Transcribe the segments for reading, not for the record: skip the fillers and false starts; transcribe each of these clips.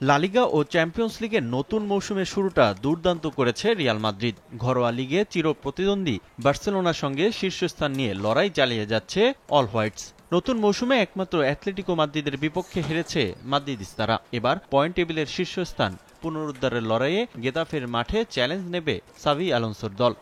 লা লিগা ও চ্যাম্পিয়ন্স লিগের নতুন মৌসুমের শুরুটা দুর্দান্ত করেছে রিয়াল মাদ্রিদ। ঘরোয়া লিগে চিরপ্রতিদ্বন্দ্বী বার্সেলোনার সঙ্গে শীর্ষস্থান নিয়ে লড়াই চালিয়ে যাচ্ছে অল হোয়াইটস। নতুন মৌসুমে একমাত্র অ্যাটলেটিকো মাদ্রিদের বিপক্ষে হেরেছে মাদ্রিদিস্তারা। এবার পয়েন্ট টেবিলের শীর্ষস্থান পুনরুদ্ধারের লড়াইয়ে গেতাফের মাঠে চ্যালেঞ্জ নেবে সাভি আলোনসোর দল।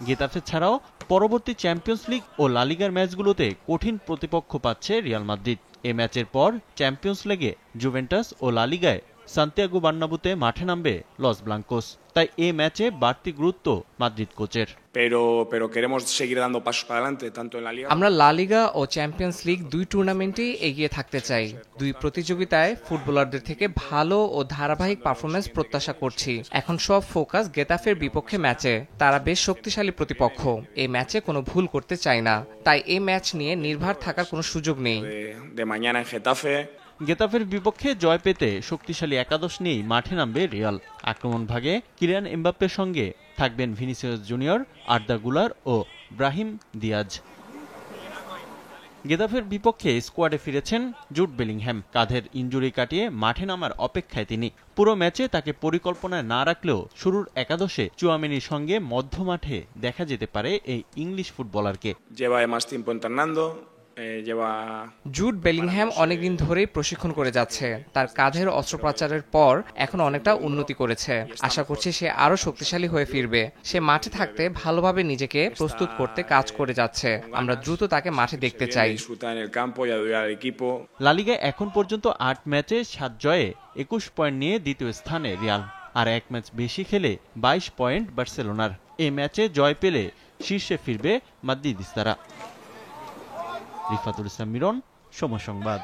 গেতাফে ছাড়াও পরবর্তী চ্যাম্পিয়ন্স লিগ ও লা লিগার ম্যাচগুলোতে কঠিন প্রতিপক্ষ পাচ্ছে রিয়াল মাদ্রিদ। এ ম্যাচের পর চ্যাম্পিয়ন্স লিগে জুভেন্টাস ও লা লিগায় সান্তিয়াগো বার্নাব্যুতে মাঠে নামবে লস ব্লাঙ্কোস। তাই এ ম্যাচে বাড়তি গুরুত্ব মাদ্রিদ কোচের। আমরা লা লিগা ও চ্যাম্পিয়ন্স লিগ দুই টুর্নামেন্টেই এগিয়ে থাকতে চাই। দুই প্রতিযোগিতায় ফুটবলারদের থেকে ভালো ও ধারাবাহিক পারফরমেন্স প্রত্যাশা করছি। এখন সব ফোকাস গেতাফের বিপক্ষে ম্যাচে। তারা বেশ শক্তিশালী প্রতিপক্ষ। এই ম্যাচে কোনো ভুল করতে চাই না, তাই এই ম্যাচ নিয়ে নির্ভর থাকার কোনো সুযোগ নেই। গেতাফের বিপক্ষে জয় পেতে শক্তিশালী একাদশ নিয়েই মাঠে নামবে রিয়াল। আক্রমণ ভাগে কিলিয়ান এমবাপ্পের সঙ্গে থাকবেন ভিনিসিয়াস জুনিয়র, আর্দা গুলার ও ব্রাহিম দিয়াজ। গেতাফের বিপক্ষে স্কোয়াডে ফিরেছেন জুড বেলিংহ্যাম। কাঁধের ইনজুরি কাটিয়ে মাঠে নামার অপেক্ষায় তিনি। পুরো ম্যাচে তাকে পরিকল্পনায় না রাখলেও শুরুর একাদশে চুয়ামেনির সঙ্গে মধ্যমাঠে দেখা যেতে পারে এই ইংলিশ ফুটবলারকে। জুড বেলিংহ্যাম অনেকদিন ধরেই প্রশিক্ষণ করে যাচ্ছে। তার কাঁধের অস্ত্রোপচারের পর এখন অনেকটা উন্নতি করেছে। আশা করছি সে আরো শক্তিশালী হয়ে ফিরবে। সে মাঠে থাকতে ভালোভাবে নিজেকে প্রস্তুত করতে কাজ করে যাচ্ছে। আমরা দ্রুত তাকে মাঠে দেখতে চাই। লা লিগায় এখন পর্যন্ত ৮ ম্যাচে ৭ জয়ে ২১ পয়েন্ট নিয়ে দ্বিতীয় স্থানে রিয়াল। আর এক ম্যাচ বেশি খেলে ২২ পয়েন্ট বার্সেলোনার। এ ম্যাচে জয় পেলে শীর্ষে ফিরবে মাদ্রিদিস্তারা। রিফাতুল ইসলাম মিরন, সময় সংবাদ।